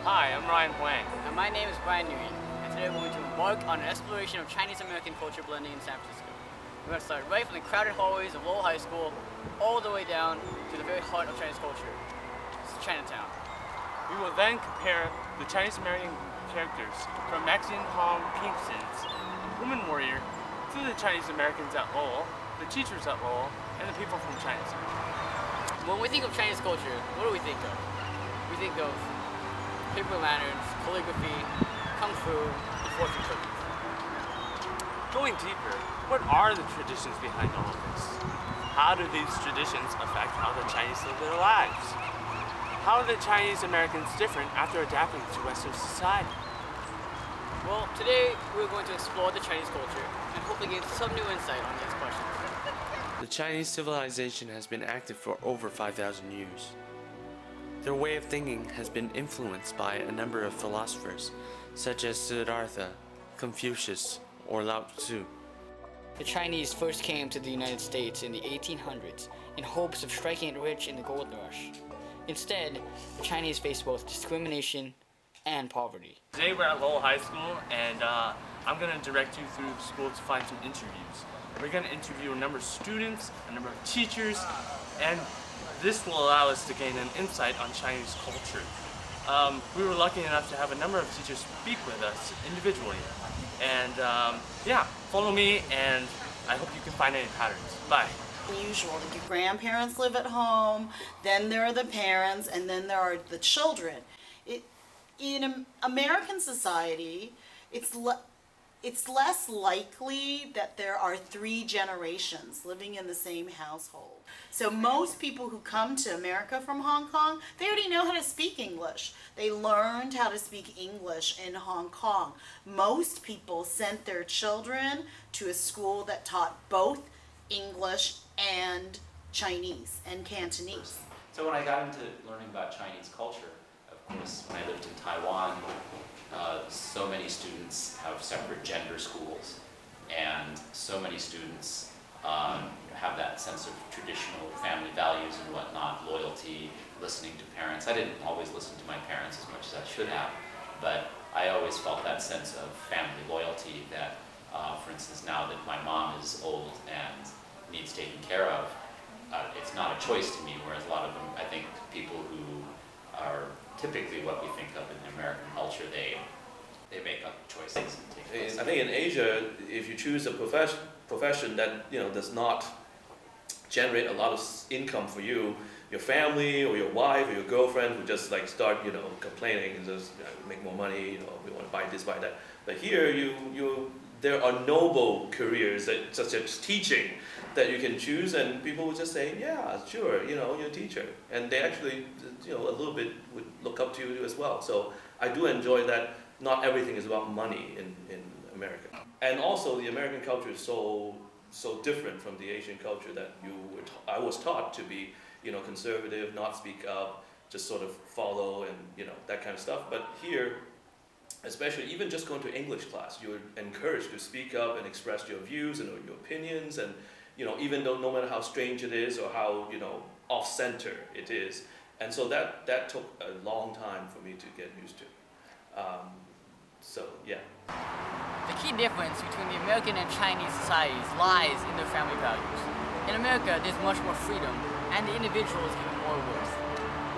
Hi, I'm Ryan Huang. And my name is Brian Nguyen, and today we're going to embark on an exploration of Chinese-American culture blending in San Francisco. We're going to start right from the crowded hallways of Lowell High School, all the way down to the very heart of Chinese culture. It's Chinatown. We will then compare the Chinese-American characters from Maxine Hong Kingston's Woman Warrior to the Chinese-Americans at Lowell, the teachers at Lowell, and the people from Chinatown. When we think of Chinese culture, what do we think of? We think of paper lanterns, calligraphy, kung fu, and fortune cookies. Going deeper, what are the traditions behind all of this? How do these traditions affect how the Chinese live their lives? How are the Chinese Americans different after adapting to Western society? Well, today we're going to explore the Chinese culture and hopefully gain some new insight on these questions. The Chinese civilization has been active for over 5,000 years. Their way of thinking has been influenced by a number of philosophers, such as Siddhartha, Confucius, or Lao Tzu. The Chinese first came to the United States in the 1800s in hopes of striking it rich in the gold rush. Instead, the Chinese faced both discrimination and poverty. Today we're at Lowell High School, and I'm going to direct you through the school to find some interviews. We're going to interview a number of students, a number of teachers, and this will allow us to gain an insight on Chinese culture. We were lucky enough to have a number of teachers speak with us individually. And yeah, follow me, and I hope you can find any patterns. Bye. Unusual. Your grandparents live at home, then there are the parents, and then there are the children. In American society, it's less likely that there are 3 generations living in the same household. So most people who come to America from Hong Kong, they already know how to speak English. They learned how to speak English in Hong Kong. Most people sent their children to a school that taught both English and Chinese and Cantonese. So when I got into learning about Chinese culture, of course, when I lived in Taiwan, so many students have separate gender schools, and so many students have that sense of traditional family values and whatnot, loyalty, listening to parents. I didn't always listen to my parents as much as I should have, but I always felt that sense of family loyalty that, for instance, now that my mom is old and needs taken care of, it's not a choice to me, whereas a lot of them, I think people who are typically what we think of in American culture, they make up choices and take those. I think in Asia, if you choose a profession that does not generate a lot of income for you, your family or your wife or your girlfriend would just like start complaining and just make more money. We want to buy this, buy that. But here, there are noble careers such as teaching that you can choose, and people would just say, yeah, sure, you're a teacher, and they actually, a little bit would look up to you as well. So I do enjoy that. Not everything is about money in America, and also the American culture is so different from the Asian culture that I was taught to be, conservative, not speak up, just sort of follow and that kind of stuff. But here, especially even just going to English class, you're encouraged to speak up and express your views and your opinions, and even though no matter how strange it is or how off-center it is, and so that took a long time for me to get used to. So yeah. The key difference between the American and Chinese societies lies in their family values. In America, there's much more freedom, and the individual is given more worth.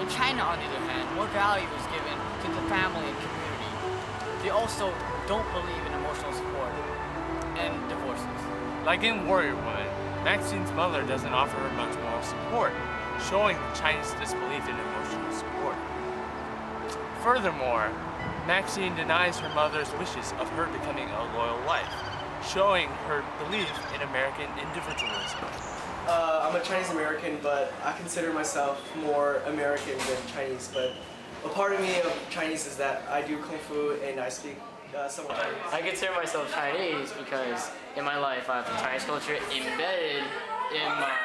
In China, on the other hand, more value is given to the family and community. They also don't believe in emotional support and divorces. Like in Warrior Woman, Maxine's mother doesn't offer her much moral support, showing the Chinese disbelief in emotional support. Furthermore, Maxine denies her mother's wishes of her becoming a loyal wife, showing her belief in American individualism. I'm a Chinese American, but I consider myself more American than Chinese. But a part of me of Chinese is that I do Kung Fu and I speak somewhat Chinese. I consider myself Chinese because in my life I have the Chinese culture embedded in my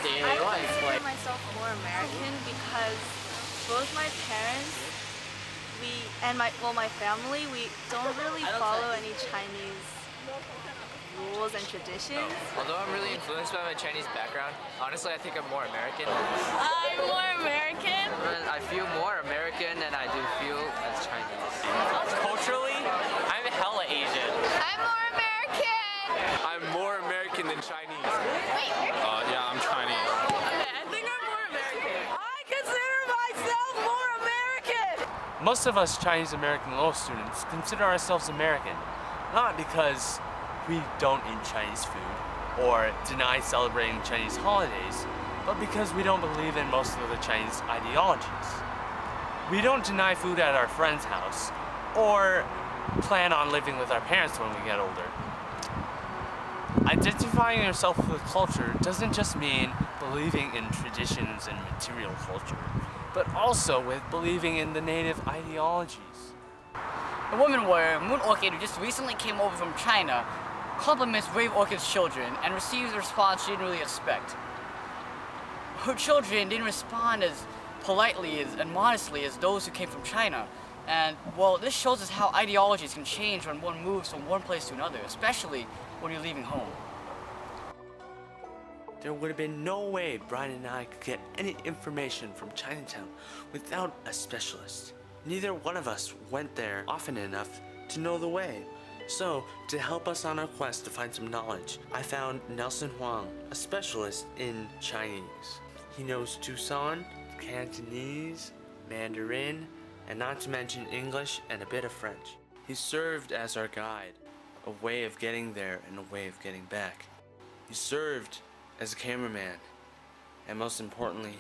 daily life. I consider myself more American because both my parents and my family, we don't really follow any Chinese rules and traditions. Although I'm really influenced by my Chinese background, honestly I think I'm more American. I'm more American. I feel more American than I do feel as Chinese. Culturally, I'm hella Asian. I'm more American. I'm more American than Chinese. Wait, Yeah, I'm Chinese. okay, I think I'm more American. I consider myself more American. Most of us Chinese American law students consider ourselves American, not because we don't eat Chinese food or deny celebrating Chinese holidays, but because we don't believe in most of the Chinese ideologies. We don't deny food at our friend's house or plan on living with our parents when we get older. Identifying yourself with culture doesn't just mean believing in traditions and material culture, but also with believing in the native ideologies. The woman warrior, Moon Orchid, who just recently came over from China, compliments Brave Orchid's children and receives a response she didn't really expect. Her children didn't respond as politely and modestly as those who came from China. And, well, this shows us how ideologies can change when one moves from one place to another, especially when you're leaving home. There would have been no way Brian and I could get any information from Chinatown without a specialist. Neither one of us went there often enough to know the way. So, to help us on our quest to find some knowledge, I found Nelson Huang, a specialist in Chinese. He knows Tucson, Cantonese, Mandarin, and not to mention English and a bit of French. He served as our guide, a way of getting there and a way of getting back. He served as a cameraman, and most importantly,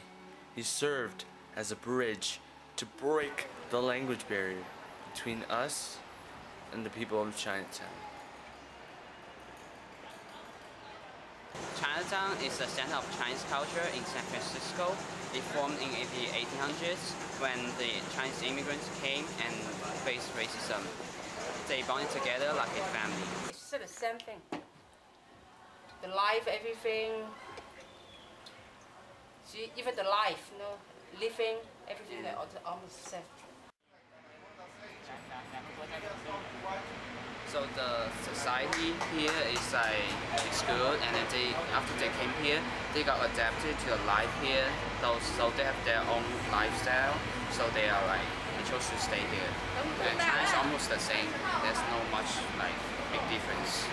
he served as a bridge to break the language barrier between us and the people of Chinatown. Chinatown is the center of Chinese culture in San Francisco. It formed in the 1800s when the Chinese immigrants came and faced racism. They bonded together like a family. It's sort of the same thing. The life, everything. See, even the life, you know, living, everything, they're almost the same. So the society here is good, and then after they came here, they got adapted to the life here. So they have their own lifestyle. So they chose to stay here. And China is almost the same. There's no much big difference.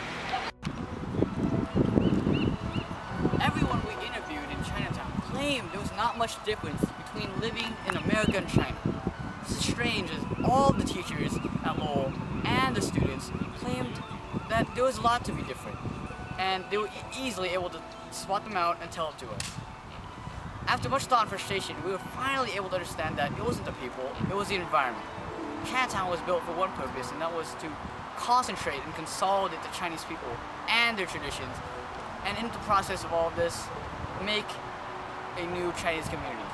Everyone we interviewed in Chinatown claimed there was not much difference between living in America and China. This is strange, as all the teachers at Lowell and the students claimed that there was a lot to be different, and they were easily able to spot them out and tell it to us. After much thought and frustration, we were finally able to understand that it wasn't the people, it was the environment. Chinatown was built for one purpose, and that was to concentrate and consolidate the Chinese people and their traditions, and in the process of all of this, make a new Chinese community.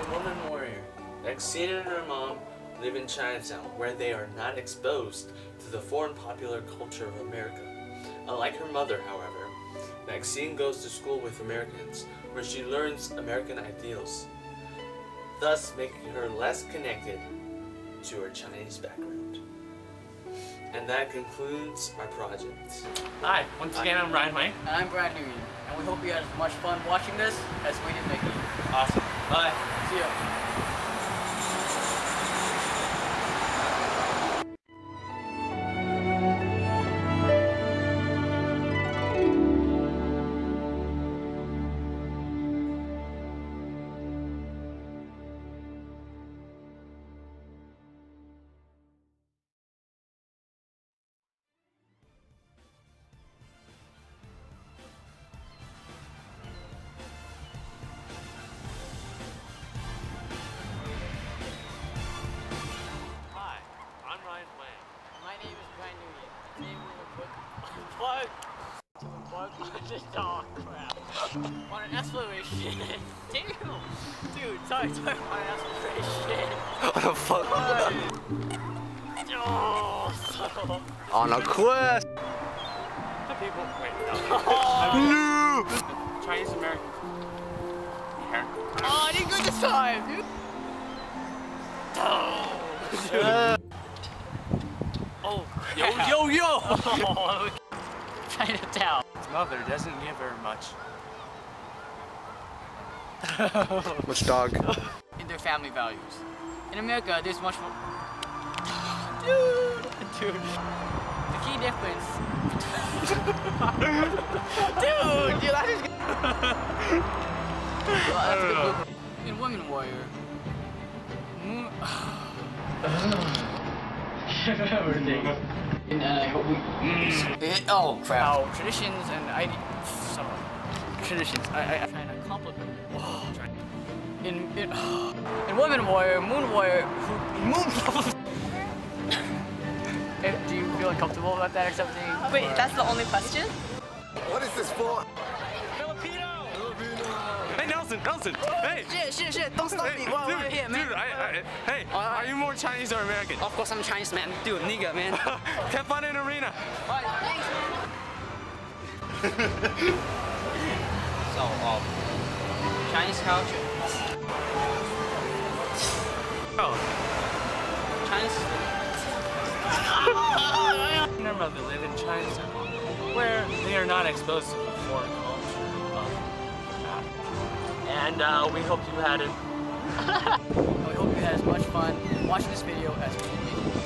The woman warrior, Maxine and her mom live in Chinatown, where they are not exposed to the foreign popular culture of America. Unlike her mother, however, Maxine goes to school with Americans, where she learns American ideals, thus making her less connected to her Chinese background. And that concludes our project. Hi, once again I'm Ryan Wang. And I'm Brad Nguyen, and we hope you had as much fun watching this as we did making it. Awesome. Bye. See ya. Oh crap. On an exploration. Damn. Dude, sorry. On an exploration. What the fuck? Oh, On a quest! The people. Wait, No! Chinese American. Here. Oh, I did good this time, dude. Oh. Oh. Yo. Oh, Chinatown. His mother doesn't give her much. Which dog? In their family values. In America, there's much more. Dude. The key difference. Dude, that is. That's a good book. In Women Warrior. Oh crap. Traditions and traditions. I trying to compliment. In Women Warrior, Moon Warrior, do you feel uncomfortable about that accepting? Wait, that's the only question? What is this for? Filipino! Hey Nelson! Hey! Shit! Don't stop me while I'm here, man. Dude, hey, are you more Chinese or American? Of course I'm Chinese, man. Dude, nigga, man. Have fun in arena. Alright, thanks, man. So, Chinese culture. Oh. Chinese. Their mother live in Chinatown, where they are not exposed to the foreign culture of that. And we hope you had it. We hope you had as much fun watching this video as we did.